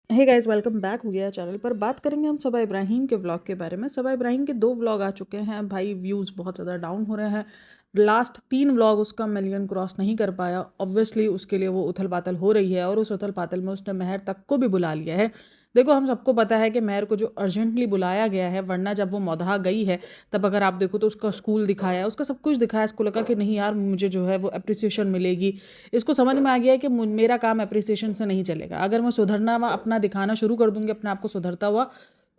Hey guys, welcome back हो गया channel पर। बात करेंगे हम सबा इब्राहिम के व्लॉग के बारे में। सबा इब्राहिम के 2 व्लॉग आ चुके हैं भाई, व्यूज़ बहुत ज़्यादा डाउन हो रहे हैं। लास्ट 3 व्लॉग उसका मिलियन क्रॉस नहीं कर पाया। ऑब्वियसली उसके लिए वो उथल पाथल हो रही है और उस उथल पाथल में उसने महर तक को भी बुला लिया है। देखो, हम सबको पता है कि महर को जो अर्जेंटली बुलाया गया है, वरना जब वो मौदहा गई है तब अगर आप देखो तो उसका स्कूल दिखाया, उसका सब कुछ दिखाया। इसको लगा कि नहीं यार, मुझे जो है वो अप्रिसिएशन मिलेगी। इसको समझ में आ गया है कि मेरा काम अप्रिसिएशन से नहीं चलेगा। अगर मैं सुधरना व अपना दिखाना शुरू कर दूंगी अपने आप को सुधरता हुआ,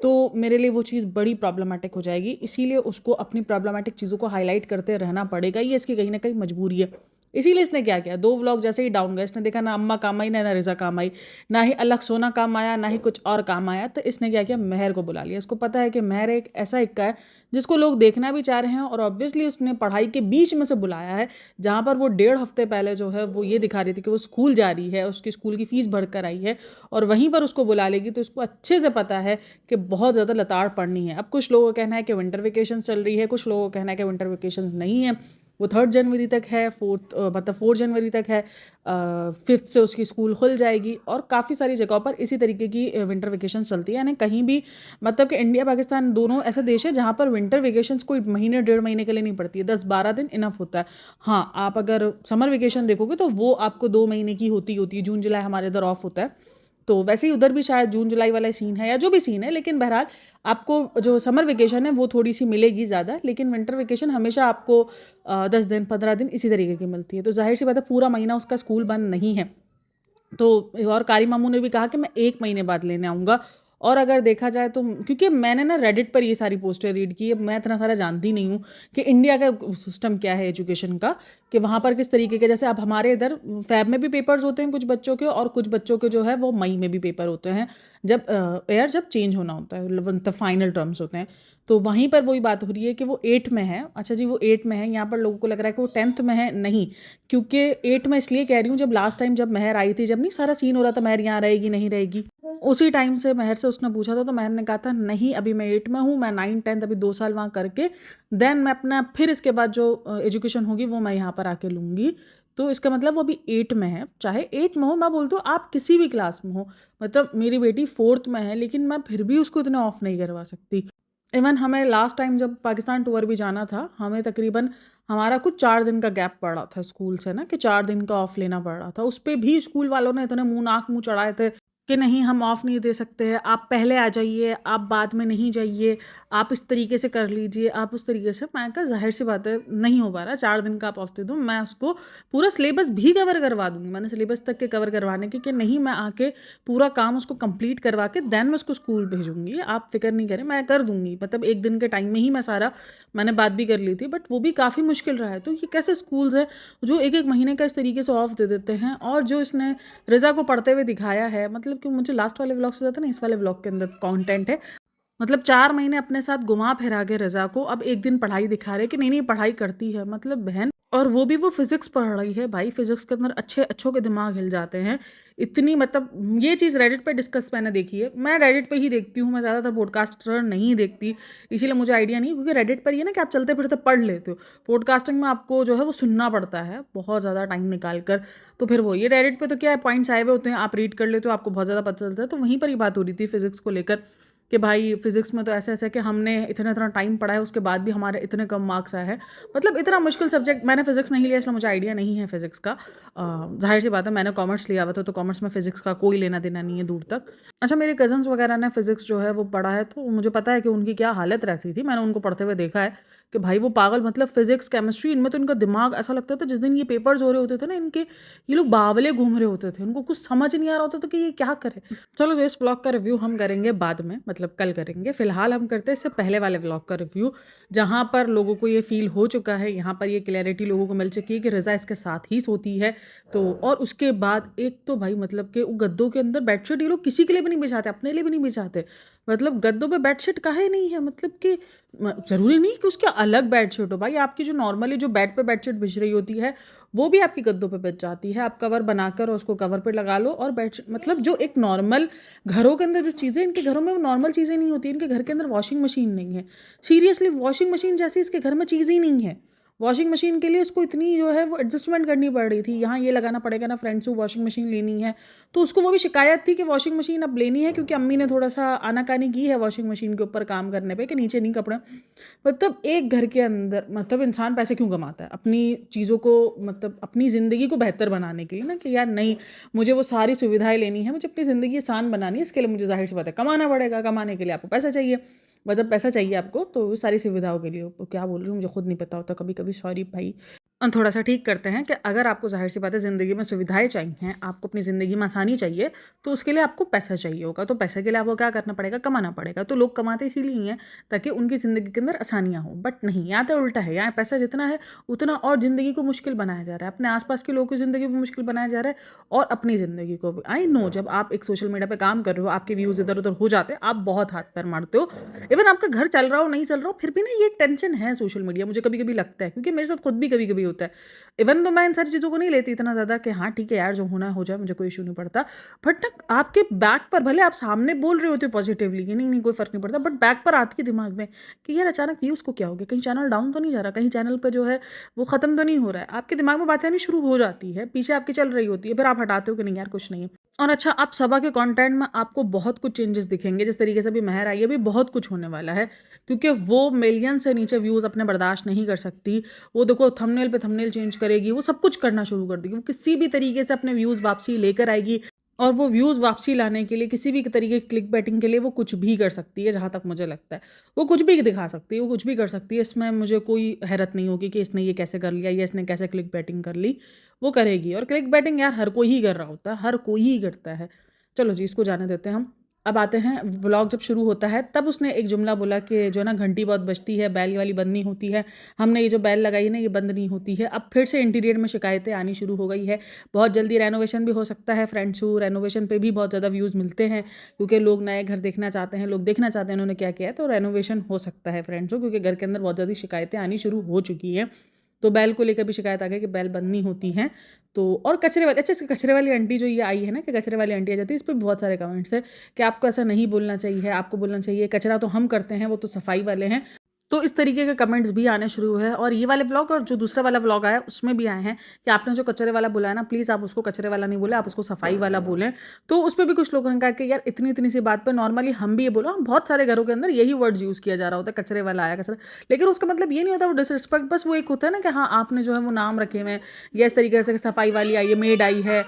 तो मेरे लिए वो चीज़ बड़ी प्रॉब्लमेटिक हो जाएगी। इसीलिए उसको अपनी प्रॉब्लमेटिक चीज़ों को हाईलाइट करते रहना पड़ेगा। ये इसकी कहीं ना कहीं मजबूरी है। इसीलिए इसने क्या किया, 2 व्लॉग जैसे ही डाउन गए, इसने देखा ना अम्मा काम आई, ना रिजा काम आई, ना ही अलग सोना काम आया, ना ही कुछ और काम आया। तो इसने क्या किया, महर को बुला लिया। इसको पता है कि महर एक ऐसा इक्का है जिसको लोग देखना भी चाह रहे हैं, और ऑब्वियसली उसने पढ़ाई के बीच में से बुलाया है, जहाँ पर वो 1.5 हफ्ते पहले जो है वो ये दिखा रही थी कि वो स्कूल जा रही है, उसकी स्कूल की फीस भरकर आई है, और वहीं पर उसको बुला लेगी। तो इसको अच्छे से पता है कि बहुत ज़्यादा लताड़ पड़नी है। अब कुछ लोगों का कहना है कि विंटर वेकेशन चल रही है, कुछ लोगों का कहना है कि विंटर वेकेशन नहीं है, वो 3 जनवरी तक है, 4 जनवरी तक है, 5th से उसकी स्कूल खुल जाएगी। और काफ़ी सारी जगहों पर इसी तरीके की विंटर वेकेशन चलती है। यानी कहीं भी, मतलब कि इंडिया पाकिस्तान दोनों ऐसे देश है जहाँ पर विंटर वेकेशन कोई महीने 1.5 महीने के लिए नहीं पड़ती है, 10-12 दिन इनफ होता है। हाँ, आप अगर समर वेकेशन देखोगे तो वो आपको 2 महीने की होती है। जून जुलाई हमारे इधर ऑफ होता है, तो वैसे ही उधर भी शायद जून जुलाई वाला सीन है, या जो भी सीन है। लेकिन बहरहाल आपको जो समर वेकेशन है वो थोड़ी सी मिलेगी ज़्यादा, लेकिन विंटर वेकेशन हमेशा आपको 10 दिन 15 दिन इसी तरीके की मिलती है। तो जाहिर सी बात है, पूरा महीना उसका स्कूल बंद नहीं है। तो और कारी मामू ने भी कहा कि मैं 1 महीने बाद लेने आऊँगा। और अगर देखा जाए तो, क्योंकि मैंने ना रेडिट पर ये सारी पोस्टें रीड की है, मैं इतना सारा जानती नहीं हूँ कि इंडिया का सिस्टम क्या है एजुकेशन का, कि वहाँ पर किस तरीके के, जैसे अब हमारे इधर फैब में भी पेपर्स होते हैं कुछ बच्चों के, और कुछ बच्चों के जो है वो मई में भी पेपर होते हैं, जब एयर जब चेंज होना होता है, मतलब फाइनल टर्म्स होते हैं। तो वहीं पर वही बात हो रही है कि वो 8 में है। अच्छा जी, वो 8 में है, यहाँ पर लोगों को लग रहा है कि वो 10th में है। नहीं, क्योंकि 8 में इसलिए कह रही हूँ, जब लास्ट टाइम जब महर आई थी, जब नहीं सारा सीन हो रहा था महर यहाँ रहेगी नहीं रहेगी, उसी टाइम से महर से उसने पूछा था, तो महर ने कहा था नहीं, अभी मैं 8 में हूँ, मैं 9 10 अभी 2 साल वहाँ करके देन मैं अपना फिर इसके बाद जो एजुकेशन होगी वो मैं यहाँ पर आके लूँगी। तो इसका मतलब वो अभी 8 में है। चाहे 8 में हो, मैं बोलती हूँ आप किसी भी क्लास में हो, मतलब मेरी बेटी 4th में है, लेकिन मैं फिर भी उसको इतने ऑफ नहीं करवा सकती। इवन हमें लास्ट टाइम जब पाकिस्तान टूर भी जाना था, हमें तकरीबन हमारा कुछ 4 दिन का गैप पड़ रहा था स्कूल से ना, कि 4 दिन का ऑफ लेना पड़ रहा था। उस पर भी स्कूल वालों ने इतने मुंह नाक मुंह चढ़ाए थे कि नहीं, हम ऑफ नहीं दे सकते हैं, आप पहले आ जाइए, आप बाद में नहीं जाइए, आप इस तरीके से कर लीजिए, आप उस तरीके से। मैं कहा जाहिर सी बात है, नहीं हो पा रहा, 4 दिन का आप ऑफ दे दूँ, मैं उसको पूरा सिलेबस भी कवर करवा दूंगी। मैंने सिलेबस तक के कवर करवाने की कि नहीं, मैं आके पूरा काम उसको कंप्लीट करवा के देन मैं उसको स्कूल भेजूंगी, आप फिक्र नहीं करें, मैं कर दूंगी। मतलब 1 दिन के टाइम में ही मैं सारा, मैंने बात भी कर ली थी, बट वो भी काफ़ी मुश्किल रहा है। तो ये कैसे स्कूल्स है जो 1 1 महीने का इस तरीके से ऑफ दे देते हैं। और जो इसने रिजा को पढ़ते हुए दिखाया है, मतलब कि मुझे लास्ट वाले व्लॉग से ज़्यादा ना इस वाले व्लॉग के अंदर कंटेंट है, मतलब 4 महीने अपने साथ घुमा फिरा के रज़ा को अब 1 दिन पढ़ाई दिखा रहे कि नहीं नहीं पढ़ाई करती है, मतलब बहन। और वो भी वो फिजिक्स पढ़ रही है भाई, फिजिक्स के अंदर अच्छे अच्छों के दिमाग हिल जाते हैं इतनी। मतलब ये चीज़ रेडिट पे डिस्कस मैंने देखी है, मैं रेडिट पे ही देखती हूँ, मैं ज़्यादातर पॉडकास्टर नहीं देखती, इसीलिए मुझे आइडिया नहीं। क्योंकि रेडिट पर ये ना कि आप चलते फिरते पढ़ लेते हो, पॉडकास्टिंग में आपको जो है वो सुनना पड़ता है बहुत ज़्यादा टाइम निकाल कर। तो फिर वो ये रेडिट पे तो क्या है, पॉइंट्स आए हुए होते हैं, आप रीड कर लेते हो, आपको बहुत ज़्यादा पता चलता है। तो वहीं पर ही बात हो रही थी फिजिक्स को लेकर कि भाई फिजिक्स में तो ऐसे ऐसे कि हमने इतना इतना टाइम पढ़ा है, उसके बाद भी हमारे इतने कम मार्क्स आए हैं। मतलब इतना मुश्किल सब्जेक्ट, मैंने फिजिक्स नहीं लिया इसलिए मुझे आइडिया नहीं है फिजिक्स का। जाहिर सी बात है, मैंने कॉमर्स लिया हुआ था, तो कॉमर्स में फिजिक्स का कोई लेना देना नहीं है दूर तक। अच्छा, मेरे कजन्स वगैरह ने फिजिक्स जो है वो पढ़ा है, तो मुझे पता है कि उनकी क्या हालत रहती थी। मैंने उनको पढ़ते हुए देखा है कि भाई वो पागल, मतलब फिजिक्स केमिस्ट्री इनमें तो इनका दिमाग ऐसा लगता था, जिस दिन ये पेपर्स हो रहे होते थे ना इनके, ये लोग बावले घूम रहे होते थे, उनको कुछ समझ नहीं आ रहा होता था कि ये क्या करे। चलो, तो इस ब्लॉग का रिव्यू हम करेंगे बाद में, मतलब कल करेंगे। फिलहाल हम करते हैं इससे पहले वाले ब्लॉग का रिव्यू, जहाँ पर लोगों को ये फील हो चुका है, यहाँ पर ये क्लैरिटी लोगों को मिल चुकी है कि रज़ा इसके साथ ही सोती है। तो और उसके बाद एक तो भाई, मतलब कि गद्दों के अंदर बेडशीट ये लोग किसी के लिए भी नहीं बिछाते, अपने लिए भी नहीं बिछाते। मतलब गद्दों पे बेडशीट काहे नहीं है, मतलब कि ज़रूरी नहीं कि उसके अलग बेडशीट हो भाई, आपकी जो नॉर्मली जो बेड पे बेडशीट बिछ रही होती है वो भी आपकी गद्दों पे बिछ जाती है। आप कवर बनाकर उसको कवर पे लगा लो, और बेडशीट, मतलब जो एक नॉर्मल घरों के अंदर जो चीज़ें, इनके घरों में वो नॉर्मल चीज़ें नहीं होती। इनके घर के अंदर वॉशिंग मशीन नहीं है, सीरियसली वॉशिंग मशीन जैसी इसके घर में चीज़ ही नहीं है। वॉशिंग मशीन के लिए उसको इतनी जो है वो एडजस्टमेंट करनी पड़ रही थी, यहाँ ये लगाना पड़ेगा ना फ्रेंड्स को, वॉशिंग मशीन लेनी है। तो उसको वो भी शिकायत थी कि वॉशिंग मशीन अब लेनी है, क्योंकि अम्मी ने थोड़ा सा आनाकानी की है वॉशिंग मशीन के ऊपर काम करने पे कि नीचे नहीं कपड़े। मतलब एक घर के अंदर मतलब इंसान पैसे क्यों कमाता है अपनी चीज़ों को, मतलब अपनी ज़िंदगी को बेहतर बनाने के लिए ना, कि यार नहीं मुझे वो सारी सुविधाएं लेनी है, मुझे अपनी ज़िंदगी आसान बनानी है, इसके लिए मुझे जाहिर सी बात है कमाना पड़ेगा, कमाने के लिए आपको पैसा चाहिए, मतलब पैसा चाहिए आपको, तो सारी सुविधाओं के लिए। तो क्या बोल रही हूँ मुझे खुद नहीं पता होता कभी कभी, सॉरी भाई। थोड़ा सा ठीक करते हैं कि अगर आपको जाहिर सी बात है ज़िंदगी में सुविधाएं चाहिए, आपको अपनी ज़िंदगी में आसानी चाहिए, तो उसके लिए आपको पैसा चाहिए होगा। तो पैसे के लिए आपको क्या करना पड़ेगा, कमाना पड़ेगा। तो लोग कमाते इसीलिए ही हैं ताकि उनकी ज़िंदगी के अंदर आसानियाँ हो, बट नहीं, यहाँ तो उल्टा है। यहाँ पैसा जितना है उतना और ज़िंदगी को मुश्किल बनाया जा रहा है, अपने आसपास के लोगों की ज़िंदगी को मुश्किल बनाया जा रहा है और अपनी ज़िंदगी को भी। आई नो जब आप एक सोशल मीडिया पर काम कर रहे हो, आपके व्यूज़ इधर उधर हो जाते हैं, आप बहुत हाथ पैर मारते हो, इवन आपका घर चल रहा हो नहीं चल रहा हो, फिर भी ना ये एक टेंशन है सोशल मीडिया, मुझे कभी कभी लगता है, क्योंकि मेरे साथ खुद भी कभी कभी होता है। इवन तो मैं इन सारी चीज़ों को नहीं लेती इतना ज़्यादा कि हाँ ठीक है यार जो होना हो जाए, मुझे कोई इशू नहीं पड़ता। बट ना आपके बैक पर, भले आप सामने बोल रहे होते हो पॉजिटिवली कि नहीं नहीं कोई फ़र्क नहीं पड़ता, बट बैक पर आती है दिमाग में कि यार अचानक व्यूज़ को क्या हो गया, कहीं चैनल डाउन तो नहीं जा रहा, कहीं चैनल पर जो है वो ख़त्म तो नहीं हो रहा है। आपके दिमाग में बातें आनी शुरू हो जाती है, पीछे आपकी चल रही होती है, फिर आप हटाते हो कि नहीं यार कुछ नहीं है। और अच्छा, आप सबा के कंटेंट में आपको बहुत कुछ चेंजेस दिखेंगे, जिस तरीके से अभी महर आई है, अभी बहुत कुछ होने वाला है, क्योंकि वो मिलियन से नीचे व्यूज़ अपने बर्दाश्त नहीं कर सकती। वो देखो थंबनेल पे थंबनेल चेंज करेगी, वो सब कुछ करना शुरू कर देगी, वो किसी भी तरीके से अपने व्यूज़ वापसी लेकर आएगी। और वो व्यूज़ वापसी लाने के लिए किसी भी तरीके की क्लिक बैटिंग के लिए वो कुछ भी कर सकती है, जहाँ तक मुझे लगता है। वो कुछ भी दिखा सकती है, वो कुछ भी कर सकती है, इसमें मुझे कोई हैरत नहीं होगी कि इसने ये कैसे कर लिया या इसने कैसे क्लिक बैटिंग कर ली। वो करेगी, और क्लिक बैटिंग यार हर कोई ही कर रहा होता है, हर कोई ही करता है। चलो जी, इसको जाने देते हैं हम। अब आते हैं, व्लॉग जब शुरू होता है तब उसने एक जुमला बोला कि जो ना घंटी बहुत बजती है, बैल वाली बंद नहीं होती है, हमने ये जो बैल लगाई है ना ये बंद नहीं होती है। अब फिर से इंटीरियर में शिकायतें आनी शुरू हो गई है। बहुत जल्दी रेनोवेशन भी हो सकता है फ्रेंड्स, रेनोवेशन पे भी बहुत ज़्यादा व्यूज़ मिलते हैं, क्योंकि लोग नए घर देखना चाहते हैं, लोग देखना चाहते हैं उन्होंने क्या किया है, तो रेनोवेशन हो सकता है फ्रेंड्स, क्योंकि घर के अंदर बहुत ज़्यादा शिकायतें आनी शुरू हो चुकी हैं। तो बैल को लेकर भी शिकायत आ गई कि बैल बंद नहीं होती हैं। तो और कचरे वाली, अच्छा, इसके कचरे वाली आंटी जो ये आई है ना कि कचरे वाली आंटी आ जाती है, इस पर बहुत सारे कमेंट्स है कि आपको ऐसा नहीं बोलना चाहिए, आपको बोलना चाहिए कचरा तो हम करते हैं, वो तो सफाई वाले हैं। तो इस तरीके के कमेंट्स भी आने शुरू हुए हैं, और ये वाले व्लॉग और जो दूसरा वाला व्लॉग आया उसमें भी आए हैं कि आपने जो कचरे वाला बुलाया ना, प्लीज़ आप उसको कचरे वाला नहीं बोले, आप उसको सफाई वाला बोलें। तो उस पर भी कुछ लोगों ने कहा कि यार इतनी इतनी सी बात पर नॉर्मली हम भी ये बोलो, बहुत सारे घरों के अंदर यही वर्ड्स यूज़ किया जा रहा होता है, कचरे वाला आया कचरा, लेकिन उसका मतलब ये नहीं होता वो डिसरिस्पेक्ट, बस वो एक होता है ना कि हाँ आपने जो है वो नाम रखे हुए हैं, या इस तरीके से सफाई वाली आई है, मेड आई है।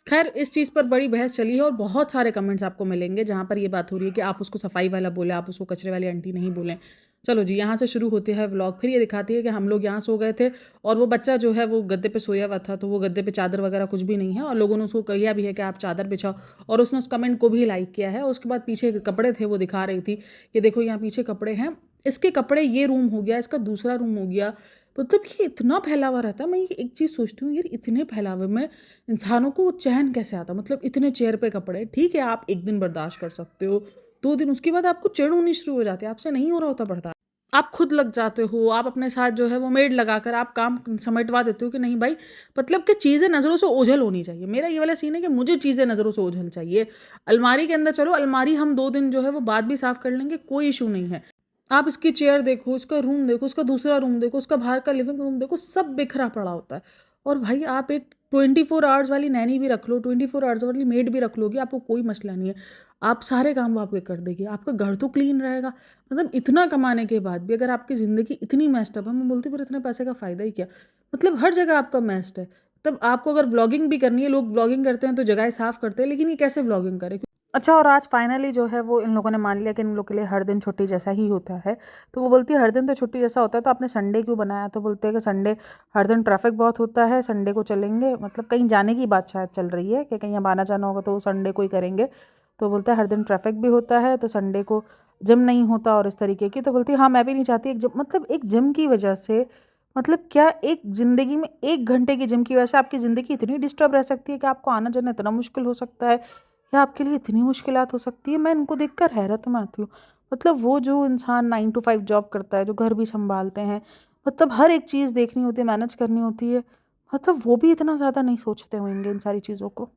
खैर इस चीज़ पर बड़ी बहस चली है और बहुत सारे कमेंट्स आपको मिलेंगे जहाँ पर ये बात हो रही है कि आप उसको सफाई वाला बोले, आप उसको कचरे वाली आंटी नहीं बोलें। चलो जी, यहाँ से शुरू होती है व्लॉग। फिर ये दिखाती है कि हम लोग यहाँ सो गए थे और वो बच्चा जो है वो गद्दे पे सोया हुआ था, तो वो गद्दे पे चादर वगैरह कुछ भी नहीं है, और लोगों ने उसको कहा भी है कि आप चादर बिछाओ, और उसने उस कमेंट को भी लाइक किया है। और उसके बाद पीछे के कपड़े थे वो दिखा रही थी कि देखो यहाँ पीछे कपड़े हैं, इसके कपड़े, ये रूम हो गया, इसका दूसरा रूम हो गया। मतलब ये इतना फैला हुआ रहता है। मैं ये एक चीज़ सोचती हूँ यार, इतने फैलावे में इंसानों को चैन कैसे आता, मतलब इतने चेयर पे कपड़े, ठीक है आप एक दिन बर्दाश्त कर सकते हो, 2 दिन, उसके बाद आपको चिढ़ होनी शुरू हो जाती है, आपसे नहीं हो रहा होता बर्दाश्त, आप खुद लग जाते हो, आप अपने साथ जो है वो मेड लगाकर आप काम समेटवा देते हो कि नहीं भाई, मतलब कि चीज़ें नज़रों से ओझल होनी चाहिए। मेरा ये वाला सीन है कि मुझे चीज़ें नज़रों से ओझल चाहिए। अलमारी के अंदर चलो, अलमारी हम 2 दिन जो है वो बाद भी साफ़ कर लेंगे, कोई इशू नहीं है। आप इसकी चेयर देखो, इसका रूम देखो, उसका दूसरा रूम देखो, उसका बाहर का लिविंग रूम देखो, सब बिखरा पड़ा होता है। और भाई आप एक 24 आवर्स वाली नैनी भी रख लो, 24 आवर्स वाली मेड भी रख लोगे, आपको कोई मसला नहीं है, आप सारे काम वो आपके कर देगी, आपका घर तो क्लीन रहेगा। मतलब इतना कमाने के बाद भी अगर आपकी ज़िंदगी इतनी मेस्ड अप है, मैं बोलती फिर इतने पैसे का फ़ायदा ही क्या। मतलब हर जगह आपका मेस्ड है। तब आपको अगर व्लॉगिंग भी करनी है, लोग व्लॉगिंग करते हैं तो जगह साफ़ करते हैं, लेकिन ये कैसे व्लॉगिंग करें। अच्छा, और आज फाइनली जो है वो इन लोगों ने मान लिया कि इन लोग के लिए हर दिन छुट्टी जैसा ही होता है। तो वो बोलती है हर दिन तो छुट्टी जैसा होता है, तो आपने संडे क्यों बनाया। तो बोलते हैं कि संडे हर दिन ट्रैफिक बहुत होता है, संडे को चलेंगे, मतलब कहीं जाने की बात शायद चल रही है कि कहीं अब आना जाना होगा तो वो संडे को ही करेंगे। तो बोलता है हर दिन ट्रैफिक भी होता है, तो संडे को जिम नहीं होता और इस तरीके की। तो बोलती है हाँ मैं भी नहीं चाहती एक जिम, मतलब एक जिम की वजह से, मतलब क्या एक ज़िंदगी में 1 घंटे की जिम की वजह से आपकी ज़िंदगी इतनी डिस्टर्ब रह सकती है कि आपको आना जाना इतना मुश्किल हो सकता है, या आपके लिए इतनी मुश्किलात हो सकती है। मैं इनको देखकर हैरत में आती हूँ। मतलब वो जो इंसान 9 to 5 जॉब करता है, जो घर भी संभालते हैं, मतलब हर एक चीज़ देखनी होती है, मैनेज करनी होती है, मतलब वो भी इतना ज़्यादा नहीं सोचते होंगे इन सारी चीज़ों को।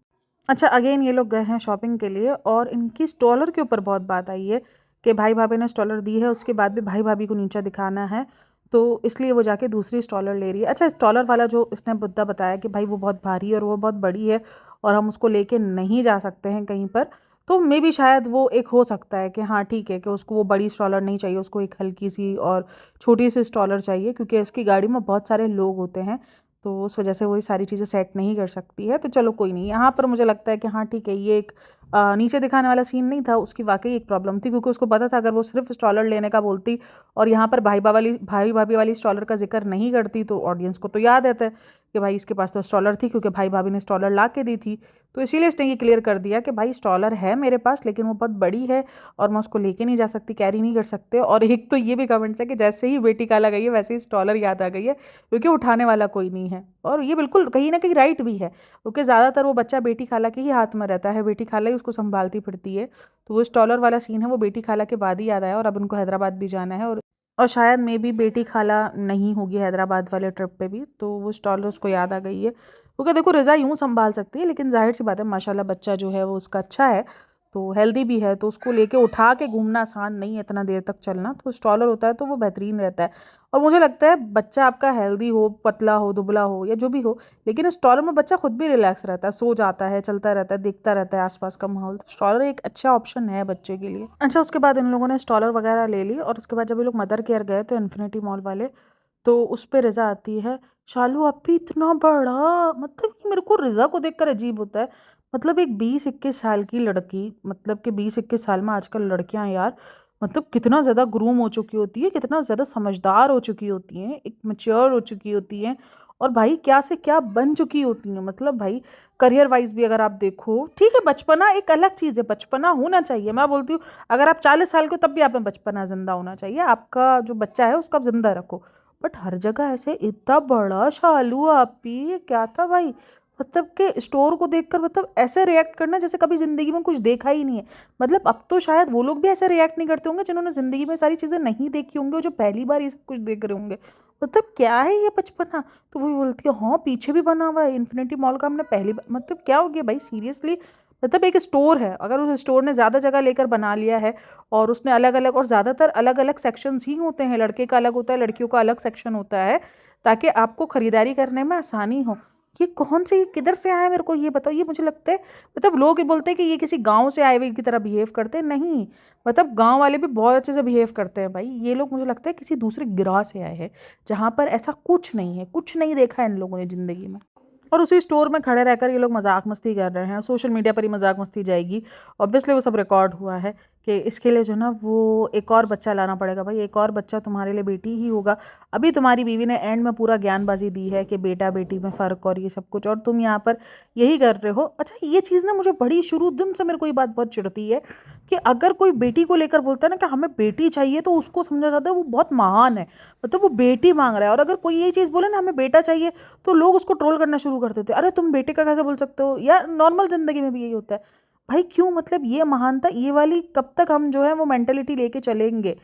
अच्छा, अगेन ये लोग गए हैं शॉपिंग के लिए और इनकी स्टॉलर के ऊपर बहुत बात आई है कि भाई भाभी ने स्टॉलर दी है, उसके बाद भी भाई भाभी को नीचा दिखाना है। तो इसलिए वो जाके दूसरी स्टॉलर ले रही है। अच्छा, स्टॉलर वाला जो इसने मुद्दा बताया कि भाई वो बहुत भारी है और वो बहुत बड़ी है और हम उसको लेके नहीं जा सकते हैं कहीं पर, तो मे बी शायद वो एक हो सकता है कि हाँ ठीक है कि उसको वो बड़ी स्टॉलर नहीं चाहिए, उसको एक हल्की सी और छोटी सी स्टॉलर चाहिए, क्योंकि उसकी गाड़ी में बहुत सारे लोग होते हैं, तो उस वजह से वही सारी चीज़ें सेट नहीं कर सकती है। तो चलो कोई नहीं, यहाँ पर मुझे लगता है कि हाँ ठीक है, ये एक नीचे दिखाने वाला सीन नहीं था, उसकी वाकई एक प्रॉब्लम थी, क्योंकि उसको पता था अगर वो सिर्फ स्टॉलर लेने का बोलती और यहाँ पर भाई भाभी वाली स्टॉलर का जिक्र नहीं करती, तो ऑडियंस को तो याद रहता है कि भाई इसके पास तो स्टॉलर थी, क्योंकि भाई भाभी ने स्टॉलर ला के दी थी। तो इसीलिए इसने ये क्लियर कर दिया कि भाई स्टॉलर है मेरे पास, लेकिन वो बहुत बड़ी है और मैं उसको लेके नहीं जा सकती, कैरी नहीं कर सकते। और एक तो ये भी कमेंट्स है कि जैसे ही बेटी खाला गई है वैसे ही स्टॉलर याद आ गई है, क्योंकि उठाने वाला कोई नहीं है। और ये बिल्कुल कहीं ना कहीं राइट भी है, क्योंकि ज़्यादातर वो बच्चा बेटी खाला के ही हाथ में रहता है, बेटी खाला ही उसको संभालती फिरती है। तो वो स्टॉलर वाला सीन है वो बेटी खाला के बाद ही याद आया, और अब उनको हैदराबाद भी जाना है, और शायद मे बी बेटी खाला नहीं होगी हैदराबाद वाले ट्रिप पे भी, तो वो स्टॉलर उसको याद आ गई है। क्योंकि देखो रिज़ा यूँ संभाल सकती है, लेकिन जाहिर सी बात है माशाल्लाह बच्चा जो है वो उसका अच्छा है, तो हेल्दी भी है, तो उसको लेके उठा के घूमना आसान नहीं है इतना देर तक चलना, तो स्टॉलर होता है तो वो बेहतरीन रहता है। और मुझे लगता है बच्चा आपका हेल्दी हो, पतला हो, दुबला हो या जो भी हो, लेकिन स्टॉलर में बच्चा खुद भी रिलैक्स रहता है, सो जाता है, चलता रहता है, देखता रहता है आसपास का माहौल। तो स्टॉलर एक अच्छा ऑप्शन है बच्चे के लिए। अच्छा, उसके बाद इन लोगों ने स्टॉलर वगैरह ले ली, और उसके बाद जब ये लोग मदर केयर गए तो इन्फिनिटी मॉल वाले, तो उस पे रिज़ा आती है, शालू अप्पी इतना बड़ा, मतलब कि मेरे को रिज़ा को देखकर अजीब होता है। मतलब एक 20-21 साल की लड़की, मतलब कि 20-21 साल में आजकल लड़कियां यार, मतलब कितना ज़्यादा ग्रूम हो चुकी होती है, कितना ज़्यादा समझदार हो चुकी होती हैं, एक मैच्योर हो चुकी होती हैं, और भाई क्या से क्या बन चुकी होती हैं। मतलब भाई करियर वाइज भी अगर आप देखो, ठीक है बचपना एक अलग चीज़ है, बचपना होना चाहिए, मैं बोलती हूँ अगर आप 40 साल के हो तब भी आप में बचपना जिंदा होना चाहिए, आपका जो बच्चा है उसको आप जिंदा रखो। बट हर जगह ऐसे इतना बड़ा शालू आपी, ये क्या था भाई। मतलब कि स्टोर को देखकर मतलब ऐसे रिएक्ट करना जैसे कभी ज़िंदगी में कुछ देखा ही नहीं है। मतलब अब तो शायद वो लोग भी ऐसे रिएक्ट नहीं करते होंगे जिन्होंने ज़िंदगी में सारी चीज़ें नहीं देखी होंगी, और जो पहली बार ये सब कुछ देख रहे होंगे। मतलब क्या है ये बचपना। तो वो बोलती है हाँ पीछे भी बना हुआ है इन्फिनिटी मॉल का, हमने पहली बार, मतलब क्या हो गया भाई सीरियसली। मतलब एक स्टोर है, अगर उस स्टोर ने ज़्यादा जगह लेकर बना लिया है, और उसने अलग अलग, और ज़्यादातर अलग अलग सेक्शंस ही होते हैं, लड़के का अलग होता है, लड़कियों का अलग सेक्शन होता है, ताकि आपको ख़रीदारी करने में आसानी हो। ये कौन से, ये किधर से आया है मेरे को ये बताओ। ये मुझे लगता है, मतलब लोग ये बोलते हैं कि ये किसी गांव से आए हुए की तरह बिहेव करते हैं, नहीं, मतलब गांव वाले भी बहुत अच्छे से बिहेव करते हैं भाई। ये लोग मुझे लगता है किसी दूसरे गिराह से आए हैं, जहाँ पर ऐसा कुछ नहीं है, कुछ नहीं देखा है इन लोगों ने ज़िंदगी में। और उसी स्टोर में खड़े रहकर ये लोग मजाक मस्ती कर रहे हैं, सोशल मीडिया पर ही मजाक मस्ती जाएगी, ऑब्वियसली वो सब रिकॉर्ड हुआ है कि इसके लिए जो ना वो एक और बच्चा लाना पड़ेगा। भाई एक और बच्चा तुम्हारे लिए बेटी ही होगा। अभी तुम्हारी बीवी ने एंड में पूरा ज्ञानबाजी दी है कि बेटा बेटी में फ़र्क और ये सब कुछ, और तुम यहाँ पर यही कर रहे हो। अच्छा ये चीज़ ना मुझे बड़ी शुरू दिन से मेरे को ये बात बहुत चिढ़ती है कि अगर कोई बेटी को लेकर बोलता है ना कि हमें बेटी चाहिए, तो उसको समझा जाता है वो बहुत महान है, मतलब वो बेटी मांग रहा है। और अगर कोई यही चीज़ बोले ना हमें बेटा चाहिए, तो लोग उसको ट्रोल करना शुरू कर देते हैं, अरे तुम बेटे का कैसे बोल सकते हो यार। नॉर्मल ज़िंदगी में भी यही होता है भाई, क्यों, मतलब ये महानता ये वाली कब तक हम जो है वो मेंटेलिटी लेके चलेंगे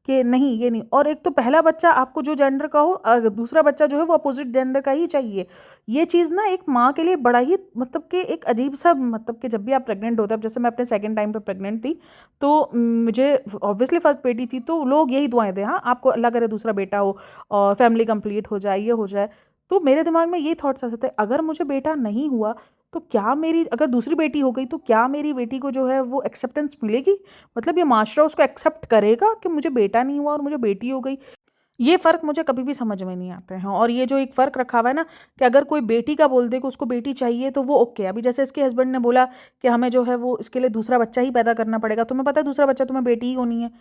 कि नहीं ये नहीं। और एक तो पहला बच्चा आपको जो जेंडर का हो, दूसरा बच्चा जो है वो अपोजिट जेंडर का ही चाहिए। ये चीज़ ना एक माँ के लिए बड़ा ही, मतलब कि एक अजीब सा, मतलब कि जब भी आप प्रेग्नेंट होते हैं, जैसे मैं अपने सेकंड टाइम पे प्रेग्नेंट थी, तो मुझे ऑब्वियसली फर्स्ट बेटी थी, तो लोग यही दुआएं दें हाँ आपको अल्लाह करे दूसरा बेटा हो और फैमिली कंप्लीट हो जाए, ये हो जाए। तो मेरे दिमाग में ये थॉट्स आते थे, अगर मुझे बेटा नहीं हुआ तो क्या मेरी, अगर दूसरी बेटी हो गई तो क्या मेरी बेटी को जो है वो एक्सेप्टेंस मिलेगी, मतलब ये माशरा उसको एक्सेप्ट करेगा कि मुझे बेटा नहीं हुआ और मुझे बेटी हो गई। ये फ़र्क मुझे कभी भी समझ में नहीं आते हैं। और ये जो एक फ़र्क रखा हुआ है ना कि अगर कोई बेटी का बोल दे कि उसको बेटी चाहिए तो वो ओके। अभी जैसे इसके हस्बैंड ने बोला कि हमें जो है वो इसके लिए दूसरा बच्चा ही पैदा करना पड़ेगा, तुम्हें पता है दूसरा बच्चा तुम्हें बेटी ही होनी है।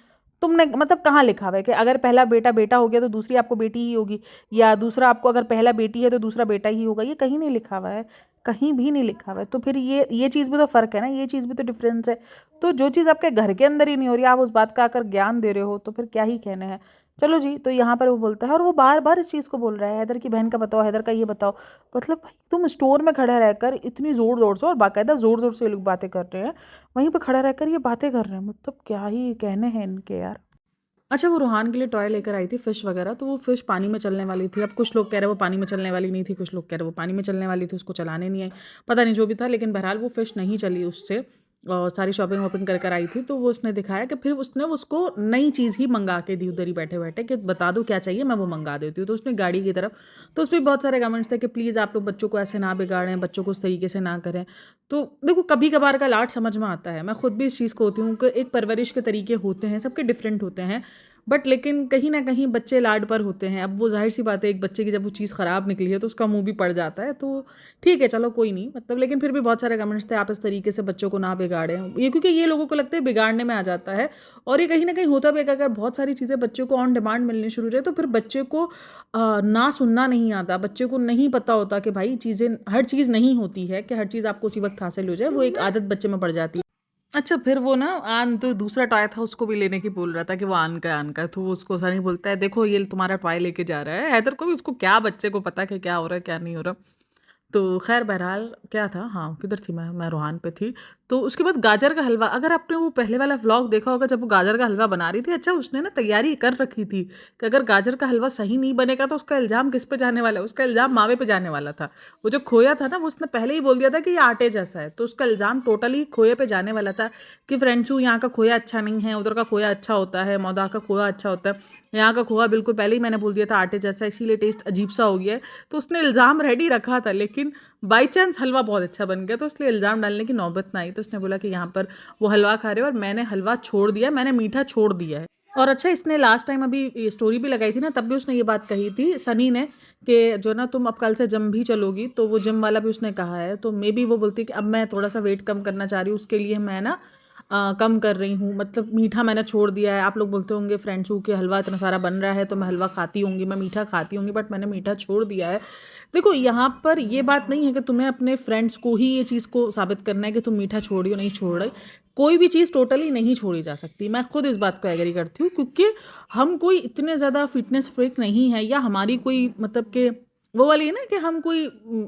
तुमने मतलब कहाँ लिखा हुआ है कि अगर पहला बेटा बेटा हो गया तो दूसरी आपको बेटी ही होगी, या दूसरा आपको अगर पहला बेटी है तो दूसरा बेटा ही होगा। ये कहीं नहीं लिखा हुआ है, कहीं भी नहीं लिखा हुआ है। तो फिर ये चीज़ भी तो फ़र्क है ना, ये चीज़ भी तो डिफरेंस है। तो जो चीज़ आपके घर के अंदर ही नहीं हो रही, आप उस बात का आकर ज्ञान दे रहे हो, तो फिर क्या ही कहने हैं। चलो जी, तो यहाँ पर वो बोलता है और वो बार बार इस चीज़ को बोल रहा है, हैदर की बहन का बताओ, हैदर का ये बताओ। मतलब भाई तुम स्टोर में खड़े रहकर इतनी ज़ोर ज़ोर से, और बाकायदा ज़ोर ज़ोर से ये लोग बातें कर रहे हैं, वहीं पर खड़ा रहकर ये बातें कर रहे हैं, मतलब क्या ही कहने हैं इनके यार। अच्छा, वो रूहान के लिए टॉय लेकर आई थी फ़िश वगैरह, तो वो फ़िश पानी में चलने वाली थी। अब कुछ लोग कह रहे हैं वो पानी में चलने वाली नहीं थी, कुछ लोग कह रहे हैं वो पानी में चलने वाली थी, उसको चलाने नहीं आई। पता नहीं जो भी था, लेकिन बहरहाल वो फ़िश नहीं चली उससे। सारी शॉपिंग वॉपिंग कर कर आई थी, तो वो उसने दिखाया कि फिर उसने उसको नई चीज़ ही मंगा के दी उधर ही बैठे बैठे कि बता दो क्या चाहिए, मैं वो मंगा देती हूँ। तो उसने गाड़ी की तरफ, तो उसमें बहुत सारे कमेंट्स थे कि प्लीज़ आप लोग बच्चों को ऐसे ना बिगाड़ें, बच्चों को उस तरीके से ना करें। तो देखो, कभी कभार का लाड समझ में आता है, मैं खुद भी इस चीज़ को होती हूँ कि एक परवरिश के तरीके होते हैं, सबके डिफरेंट होते हैं, बट लेकिन कहीं न कहीं बच्चे लाड पर होते हैं। अब वो ज़ाहिर-सी बात है, एक बच्चे की जब वो चीज़ ख़राब निकली है तो उसका मुँह भी पड़ जाता है, तो ठीक है, चलो कोई नहीं, मतलब लेकिन फिर भी बहुत सारे कमेंट्स थे, आप इस तरीके से बच्चों को ना बिगाड़ें। ये क्योंकि ये लोगों को लगता है बिगाड़ने में आ जाता है, और ये कहीं न कहीं होता भी है कि अगर बहुत सारी चीज़ें बच्चों को ऑन डिमांड मिलनी शुरू हो जाए तो फिर बच्चे को ना सुनना नहीं आता। बच्चे को नहीं पता होता कि भाई चीज़ें, हर चीज़ नहीं होती है कि हर चीज़ आपको उसी वक़्त हासिल हो जाए, वो एक आदत बच्चे में पड़ जाती है। अच्छा, फिर वो ना आन तो दूसरा टॉय था, उसको भी लेने की बोल रहा था कि वो आन का है, तो वो उसको सनी बोलता है, देखो ये तुम्हारा टॉय लेके जा रहा है। हैदर को भी, उसको क्या, बच्चे को पता कि क्या हो रहा है क्या नहीं हो रहा। तो ख़ैर बहरहाल क्या था, हाँ, किधर थी मैं रोहान पे थी। तो उसके बाद गाजर का हलवा, अगर आपने वो पहले वाला व्लॉग देखा होगा जब वो गाजर का हलवा बना रही थी, अच्छा उसने ना तैयारी कर रखी थी कि अगर गाजर का हलवा सही नहीं बनेगा तो उसका इल्ज़ाम किस पे जाने वाला है, उसका इल्ज़ाम मावे पे जाने वाला था। वो जो खोया था ना, वो उसने पहले ही बोल दिया था कि ये आटे जैसा है, तो उसका इल्ज़ाम टोटली खोए पे जाने वाला था कि फ्रेंड्सू यहाँ का खोया अच्छा नहीं है, उधर का खोया अच्छा होता है, मौदा का खोया अच्छा होता है, यहाँ का खोया बिल्कुल पहले ही मैंने बोल दिया था आटे जैसा है, इसीलिए टेस्ट अजीब सा हो गया है। तो उसने इल्ज़ाम रेडी रखा था, लेकिन बाई चांस हलवा बहुत अच्छा बन गया, तो इसलिए इल्ज़ाम डालने की नौबत ना आई। तो उसने बोला कि यहाँ पर वो हलवा खा रहे हो और मैंने हलवा छोड़ दिया, मैंने मीठा छोड़ दिया है। और अच्छा, इसने लास्ट टाइम अभी ये स्टोरी भी लगाई थी ना, तब भी उसने ये बात कही थी सनी ने कि जो ना तुम अब कल से जिम भी चलोगी, तो वो जिम वाला भी उसने कहा है। तो मे बी वो बोलती है कि अब मैं थोड़ा सा वेट कम करना चाह रही हूँ, उसके लिए मैं ना कम कर रही हूँ, मतलब मीठा मैंने छोड़ दिया है। आप लोग बोलते होंगे फ्रेंड्स हूँ कि हलवा इतना सारा बन रहा है तो मैं हलवा खाती होंगी, मैं मीठा खाती होंगी, बट मैंने मीठा छोड़ दिया है। देखो, यहाँ पर ये बात नहीं है कि तुम्हें अपने फ्रेंड्स को ही ये चीज़ को साबित करना है कि तुम मीठा छोड़ रही हो नहीं छोड़ रही। कोई भी चीज़ टोटली नहीं छोड़ी जा सकती, मैं खुद इस बात को एग्री करती हूँ, क्योंकि हम कोई इतने ज़्यादा फिटनेस फ्रीक नहीं है, या हमारी कोई मतलब कि वो वाली है ना कि हम कोई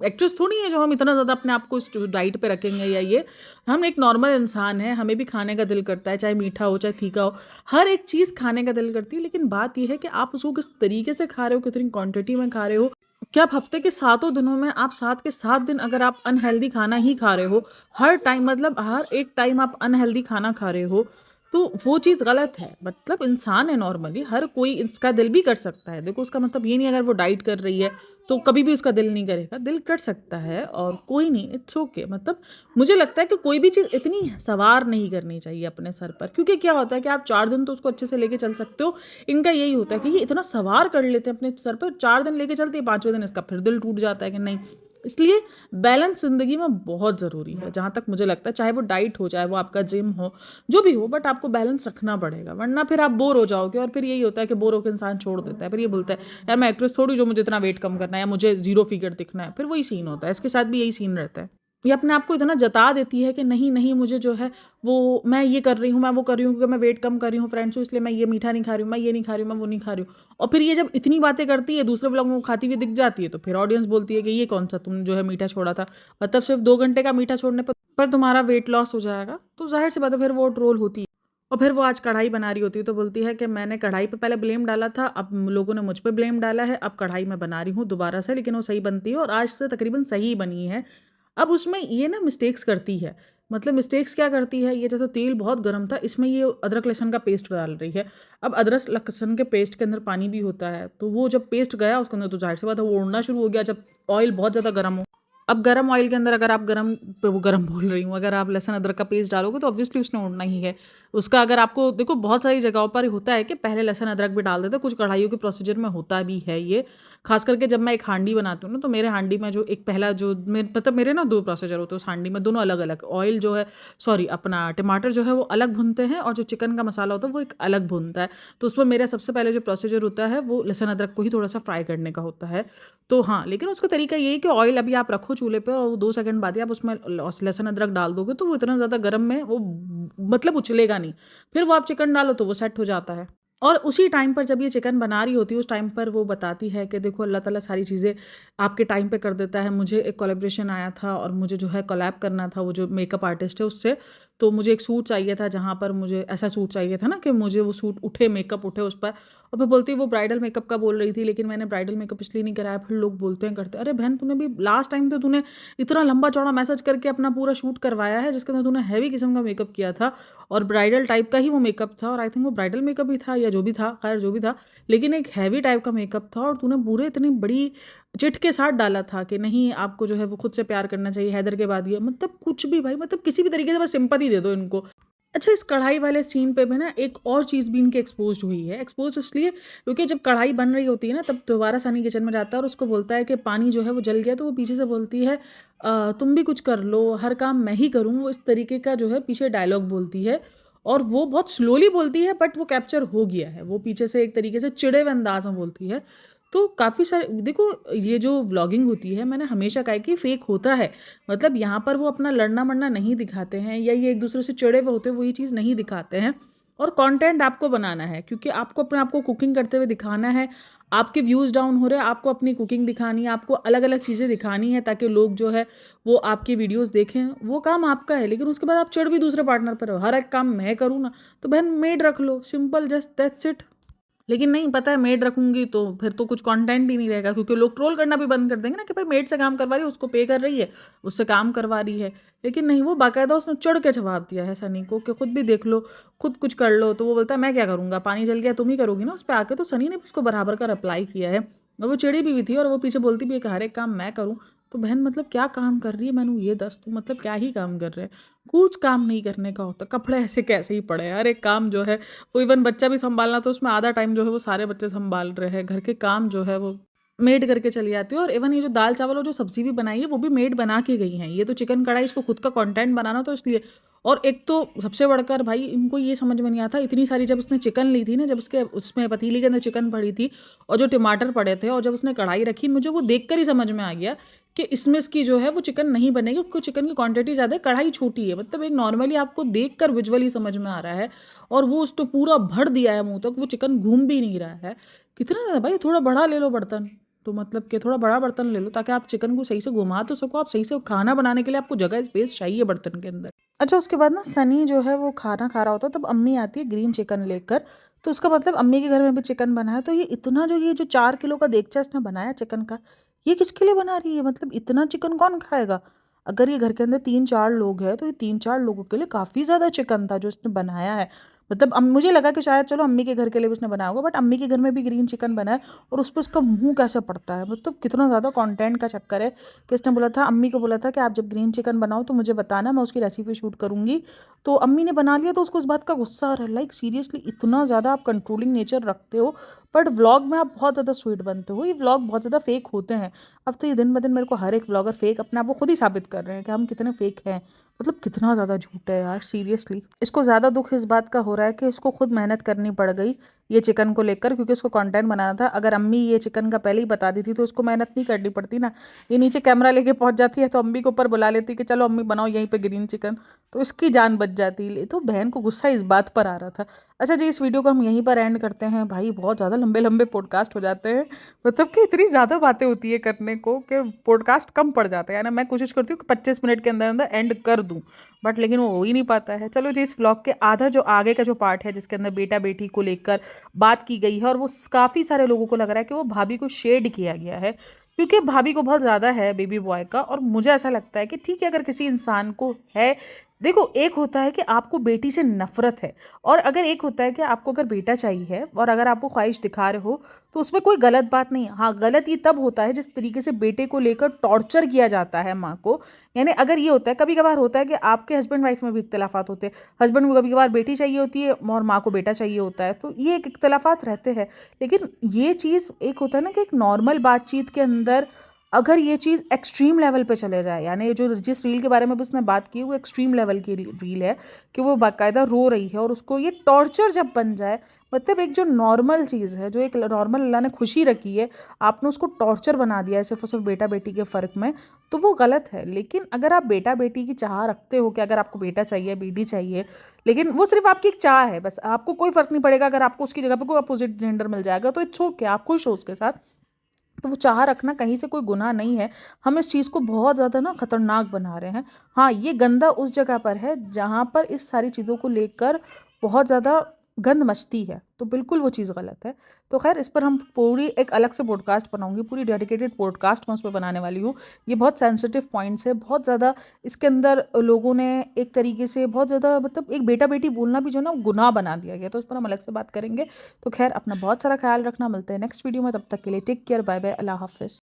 एक्ट्रेस थोड़ी है जो हम इतना ज़्यादा अपने आप को इस डाइट पे रखेंगे या ये। हम एक नॉर्मल इंसान हैं, हमें भी खाने का दिल करता है, चाहे मीठा हो चाहे तीखा हो, हर एक चीज़ खाने का दिल करती है, लेकिन बात ये है कि आप उसको किस तरीके से खा रहे हो, कितनी क्वांटिटी में खा रहे हो। क्या आप हफ्ते के सातों दिनों में आप 7 के 7 दिन अगर आप अनहेल्दी खाना ही खा रहे हो, हर टाइम, मतलब हर एक टाइम आप अनहेल्दी खाना खा रहे हो, तो वो चीज़ गलत है। मतलब इंसान है नॉर्मली, हर कोई इसका दिल भी कर सकता है। देखो, उसका मतलब ये नहीं अगर वो डाइट कर रही है तो कभी भी उसका दिल नहीं करेगा, दिल कर सकता है और कोई नहीं, इट्स ओके। मतलब मुझे लगता है कि कोई भी चीज़ इतनी सवार नहीं करनी चाहिए अपने सर पर, क्योंकि क्या होता है कि आप 4 दिन तो उसको अच्छे से लेके चल सकते हो। इनका यही होता है कि ये इतना सवार कर लेते हैं अपने सर पर, 4 दिन लेके चलते हैं, 5वें दिन इसका फिर दिल टूट जाता है कि नहीं। इसलिए बैलेंस ज़िंदगी में बहुत ज़रूरी है, जहाँ तक मुझे लगता है, चाहे वो डाइट हो, चाहे वो आपका जिम हो, जो भी हो, बट आपको बैलेंस रखना पड़ेगा, वरना फिर आप बोर हो जाओगे, और फिर यही होता है कि बोर होकर इंसान छोड़ देता है। फिर ये बोलता है, यार मैं एक्ट्रेस थोड़ी जो मुझे इतना वेट कम करना है या मुझे ज़ीरो फिगर दिखना है, फिर वही सीन होता है। इसके साथ भी यही सीन रहता है। ये अपने आप को इतना जता देती है कि नहीं नहीं, मुझे जो है वो, मैं ये कर रही हूँ, मैं वो कर रही हूँ, क्योंकि मैं वेट कम कर रही हूँ फ्रेंड्स, इसलिए मैं ये मीठा नहीं खा रही हूँ, मैं ये नहीं खा रही हूँ, मैं वो नहीं खा रही हूँ। और फिर ये जब इतनी बातें करती है, दूसरे ब्लॉग में वो खाती हुई दिख जाती है, तो फिर ऑडियंस बोलती है कि ये कौन सा तुम जो है मीठा छोड़ा था, मतलब सिर्फ 2 घंटे का मीठा छोड़ने पर तुम्हारा वेट लॉस हो जाएगा। तो जाहिर सी बात है, फिर वो ट्रोल होती है। और फिर वो आज कढ़ाई बना रही होती है, तो बोलती है कि मैंने कढ़ाई पे पहले ब्लेम डाला था, अब लोगों ने मुझ पे ब्लेम डाला है, अब कढ़ाई मैं बना रही हूँ दोबारा से, लेकिन वो सही बनती है और आज से तकरीबन सही बनी है। अब उसमें ये ना मिस्टेक्स करती है, मतलब मिस्टेक्स क्या करती है, ये जैसे तेल बहुत गर्म था, इसमें ये अदरक लहसुन का पेस्ट डाल रही है। अब अदरक लहसुन के पेस्ट के अंदर पानी भी होता है, तो वो जब पेस्ट गया उसके अंदर, तो जाहिर सी बात है वो उड़ना शुरू हो गया, जब ऑयल बहुत ज़्यादा गर्म हो। अब गरम ऑयल के अंदर अगर आप गरम पे, वो गरम बोल रही हूँ, अगर आप लहसुन अदरक का पेस्ट डालोगे तो ऑब्वियसली उसने उड़ना ही है। उसका अगर आपको देखो, बहुत सारी जगहों पर होता है कि पहले लहसुन अदरक भी डाल देते हैं, कुछ कढ़ाइयों के प्रोसीजर में होता भी है ये। खास करके जब मैं एक हांडी बनाती हूँ ना, तो मेरे हांडी में जो एक पहला जो मतलब मेरे ना 2 प्रोसीजर होते हैं उस हांडी में, दोनों अलग अलग। ऑयल जो है, सॉरी, अपना टमाटर जो है वो अलग भुनते हैं, और जो चिकन का मसाला होता है वो एक अलग भुनता है। तो उसमें मेरा सबसे पहले जो प्रोसीजर होता है वो लहसुन अदरक को ही थोड़ा सा फ्राई करने का होता है। तो हाँ, लेकिन उसका तरीका ये है कि ऑयल अभी आप रखो चूल्हे पे, और 2 सेकंड बाद ही आप उसमें लहसुन अदरक डाल दोगे, तो वो इतना ज़्यादा गर्म में वो मतलब उछलेगा नहीं। फिर वो आप चिकन डालो तो वो सेट हो जाता है। और उसी टाइम पर जब ये चिकन बना रही होती है, उस टाइम पर वो बताती है कि देखो, अल्लाह ताला सारी चीज़ें आपके टाइम पे कर देता है। मुझे एक कोलैबोरेशन आया था और मुझे जो है कोलैब करना था, वो जो मेकअप आर्टिस्ट है उससे। तो मुझे एक सूट चाहिए था जहाँ पर मुझे ऐसा सूट चाहिए था ना कि मुझे वो सूट उठे, मेकअप उठे उस पर। और फिर बोलती वो ब्राइडल मेकअप का बोल रही थी, लेकिन मैंने ब्राइडल मेकअप इसलिए नहीं कराया। फिर लोग बोलते हैं करते, अरे बहन तूने भी लास्ट टाइम तो तूने इतना लंबा चौड़ा मैसेज करके अपना पूरा शूट करवाया है जिसके अंदर तूने हैवी किस्म का मेकअप किया था और ब्राइडल टाइप का ही वो मेकअप था, और आई थिंक वो ब्राइडल मेकअप ही था या जो भी था, खैर जो भी था, लेकिन एक हैवी टाइप का मेकअप था और तूने पूरे इतनी बड़ी चिट के साथ डाला था कि नहीं आपको जो है वो खुद से प्यार करना चाहिए, हैदर के बाद ये मतलब कुछ भी भाई, मतलब किसी भी तरीके से बस सिंपैथी दे दो इनको। अच्छा, इस कढ़ाई वाले सीन पे भी ना एक और चीज़ भी इनकी एक्सपोज हुई है। एक्सपोज इसलिए क्योंकि जब कढ़ाई बन रही होती है ना तब दोबारा सनी किचन में जाता है और उसको बोलता है कि पानी जो है वो जल गया, तो वो पीछे से बोलती है तुम भी कुछ कर लो, हर काम मैं ही करूँ, वो इस तरीके का जो है पीछे डायलॉग बोलती है। और वो बहुत स्लोली बोलती है बट वो कैप्चर हो गया है, वो पीछे से एक तरीके से चिड़े हुए अंदाज में बोलती है। तो काफ़ी सारे देखो, ये जो व्लॉगिंग होती है मैंने हमेशा कहा है कि फेक होता है। मतलब यहाँ पर वो अपना लड़ना मरना नहीं दिखाते हैं या ये एक दूसरे से चिड़े हुए होते हैं, वो ये चीज़ नहीं दिखाते हैं। और कंटेंट आपको बनाना है क्योंकि आपको अपने आप को कुकिंग करते हुए दिखाना है। आपके व्यूज़ डाउन हो रहे हैं, आपको अपनी कुकिंग दिखानी है, आपको अलग अलग चीज़ें दिखानी है ताकि लोग जो है वो आपकी वीडियोस देखें, वो काम आपका है। लेकिन उसके बाद आप चिढ़ भी दूसरे पार्टनर पर हो, हर एक काम मैं करूँ ना, तो बहन मेड रख लो, सिंपल जस्ट दैट्स इट। लेकिन नहीं, पता है मेड रखूंगी तो फिर तो कुछ कंटेंट ही नहीं रहेगा क्योंकि लोग ट्रोल करना भी बंद कर देंगे ना कि भाई मेड से काम करवा रही है, उसको पे कर रही है, उससे काम करवा रही है। लेकिन नहीं, वो बाकायदा उसने चढ़ के जवाब दिया है सनी को कि खुद भी देख लो, खुद कुछ कर लो। तो वो बोलता है मैं क्या करूंगा, पानी जल गया तुम ही करोगी ना उस पर आके। तो सनी ने भी उसको बराबर का रिप्लाई किया है और वो चिड़ी भी थी और वो पीछे बोलती भी है कि हर एक काम मैं करूँ। तो बहन मतलब क्या काम कर रही है, मैंने ये दस तू मतलब क्या ही काम कर रहे हैं। कुछ काम नहीं करने का होता, कपड़े ऐसे कैसे ही पड़े हैं, हर एक काम जो है वो, इवन बच्चा भी संभालना तो उसमें आधा टाइम जो है वो सारे बच्चे संभाल रहे हैं, घर के काम जो है वो मेड करके चली जाती है। और इवन ये जो दाल चावल और जो सब्जी भी बनाई है वो भी मेड बना के गई हैं। ये तो चिकन कढ़ाई, इसको खुद का कंटेंट बनाना तो इसलिए। और एक तो सबसे बढ़कर भाई इनको ये समझ में नहीं आता, इतनी सारी जब उसने चिकन ली थी ना, जब उसके उसमें पतीली के अंदर चिकन पड़ी थी और जो टमाटर पड़े थे और जब उसने कढ़ाई रखी, मुझे वो देख कर ही समझ में आ गया कि इसमें इसकी जो है वो चिकन नहीं बनेगी क्योंकि चिकन की क्वांटिटी ज़्यादा है, कढ़ाई छोटी है। मतलब एक नॉर्मली आपको देख कर विजुअली समझ में आ रहा है और वो उसको पूरा भर दिया है मुंह तक, वो चिकन घूम भी नहीं रहा है। कितना ज़्यादा भाई, थोड़ा बड़ा ले लो बर्तन, तो मतलब कि थोड़ा बड़ा बर्तन ले लो ताकि आप चिकन को सही से घुमा तो सको, आप सही से खाना बनाने के लिए आपको जगह स्पेस चाहिए बर्तन के अंदर। अच्छा, उसके बाद ना सनी जो है वो खाना खा रहा होता है, तब अम्मी आती है ग्रीन चिकन लेकर। तो उसका मतलब अम्मी के घर में भी चिकन बना है। तो ये जो 4 किलो का देगचा इसने बनाया चिकन का, ये किसके लिए बना रही है, मतलब इतना चिकन कौन खाएगा। अगर ये घर के अंदर 3-4 लोग हैं तो ये 3-4 लोगों के लिए काफ़ी ज़्यादा चिकन था जो इसने बनाया है। मतलब मुझे लगा कि शायद चलो अम्मी के घर के लिए भी उसने बनाया होगा, बट अम्मी के घर में भी ग्रीन चिकन बना है और उस पर उसका मुंह कैसे पड़ता है। मतलब कितना ज़्यादा कंटेंट का चक्कर है कि इसने बोला था, अम्मी को बोला था कि आप जब ग्रीन चिकन बनाओ तो मुझे बताना, मैं उसकी रेसिपी शूट करूँगी। तो अम्मी ने बना लिया तो उसको इस बात का गुस्सा आ रहा है, लाइक सीरियसली इतना ज़्यादा आप कंट्रोलिंग नेचर रखते हो, बट व्लॉग में आप बहुत ज़्यादा स्वीट बनते हो। ये व्लॉग बहुत ज़्यादा फेक होते हैं। अब तो ये दिन ब दिन मेरे को हर एक व्लॉगर फेक अपने आप को खुद ही साबित कर रहे हैं कि हम कितने फेक हैं। मतलब कितना ज़्यादा झूठ है यार, सीरियसली। इसको ज़्यादा दुख इस बात का हो रहा है कि इसको खुद मेहनत करनी पड़ गई ये चिकन को लेकर, क्योंकि उसको कंटेंट बनाना था। अगर अम्मी ये चिकन का पहले ही बता दी थी तो उसको मेहनत नहीं करनी पड़ती ना। ये नीचे कैमरा लेके पहुंच जाती है तो अम्मी को ऊपर बुला लेती कि चलो अम्मी बनाओ यहीं पे ग्रीन चिकन, तो इसकी जान बच जाती। तो बहन को गुस्सा इस बात पर आ रहा था। अच्छा जी, इस वीडियो को हम यहीं पर एंड करते हैं। भाई बहुत ज़्यादा लंबे लंबे पॉडकास्ट हो जाते हैं, मतलब कि इतनी ज़्यादा बातें होती है करने को कि पॉडकास्ट कम पड़ जाता है ना। मैं कोशिश करती हूँ कि 25 मिनट के अंदर अंदर एंड कर दूँ, बट लेकिन वो हो ही नहीं पाता है। चलो जी, इस व्लॉग के आधा जो आगे का जो पार्ट है जिसके अंदर बेटा बेटी को लेकर बात की गई है और वो काफ़ी सारे लोगों को लग रहा है कि वो भाभी को शेड किया गया है, क्योंकि भाभी को बहुत ज़्यादा है बेबी बॉय का। और मुझे ऐसा लगता है कि ठीक है, अगर किसी इंसान को है, देखो एक होता है कि आपको बेटी से नफरत है और अगर एक होता है कि आपको अगर बेटा चाहिए है और अगर आप वो ख्वाहिश दिखा रहे हो तो उसमें कोई गलत बात नहीं है। हाँ, गलत ये तब होता है जिस तरीके से बेटे को लेकर टॉर्चर किया जाता है माँ को। यानी अगर ये होता है, कभी कभार होता है कि आपके हस्बैंड वाइफ में भी इख्तलाफात होते हैं, हस्बैंड को कभी कभार बेटी चाहिए होती है और माँ को बेटा चाहिए होता है, तो ये एक इख्तलाफात रहते हैं। लेकिन ये चीज़ एक होता है ना कि एक नॉर्मल बातचीत के अंदर अगर ये चीज़ एक्सट्रीम लेवल पे चले जाए, यानी जो जिस रील के बारे में भी उसने बात की वो एक्सट्रीम लेवल की रील है कि वो बाकायदा रो रही है और उसको ये टॉर्चर जब बन जाए, मतलब एक जो नॉर्मल चीज़ है, जो एक नॉर्मल अल्लाह ने खुशी रखी है, आपने उसको टॉर्चर बना दिया है सिर्फ और सिर्फ बेटा बेटी के फ़र्क में, तो वो गलत है। लेकिन अगर आप बेटा बेटी की चाह रखते हो कि अगर आपको बेटा चाहिए बेटी चाहिए, लेकिन वो सिर्फ आपकी एक चाह है, बस आपको कोई फ़र्क नहीं पड़ेगा अगर आपको उसकी जगह पर कोई अपोजिट जेंडर मिल जाएगा तो इट्स ओके, आप खुश हो उसके साथ। तो वो चाह रखना कहीं से कोई गुनाह नहीं है। हम इस चीज़ को बहुत ज़्यादा ना खतरनाक बना रहे हैं। हाँ, ये गंदा उस जगह पर है जहाँ पर इस सारी चीज़ों को लेकर बहुत ज़्यादा गंद मचती है, तो बिल्कुल वो चीज़ गलत है। तो खैर इस पर हम पूरी एक अलग से पॉडकास्ट बनाऊँगी, पूरी डेडिकेटेड पॉडकास्ट मैं उस पे बनाने वाली हूँ। ये बहुत सेंसिटिव पॉइंट्स है, बहुत ज़्यादा इसके अंदर लोगों ने एक तरीके से बहुत ज़्यादा मतलब एक बेटा-बेटी बोलना भी जो है ना गुनाह बना दिया गया, तो उस पर हम अलग से बात करेंगे। तो खैर अपना बहुत सारा ख़्याल रखना, मिलते हैं नेक्स्ट वीडियो में, तब तक के लिए टेक केयर, बाय बाय, अल्लाह हाफ़िज़।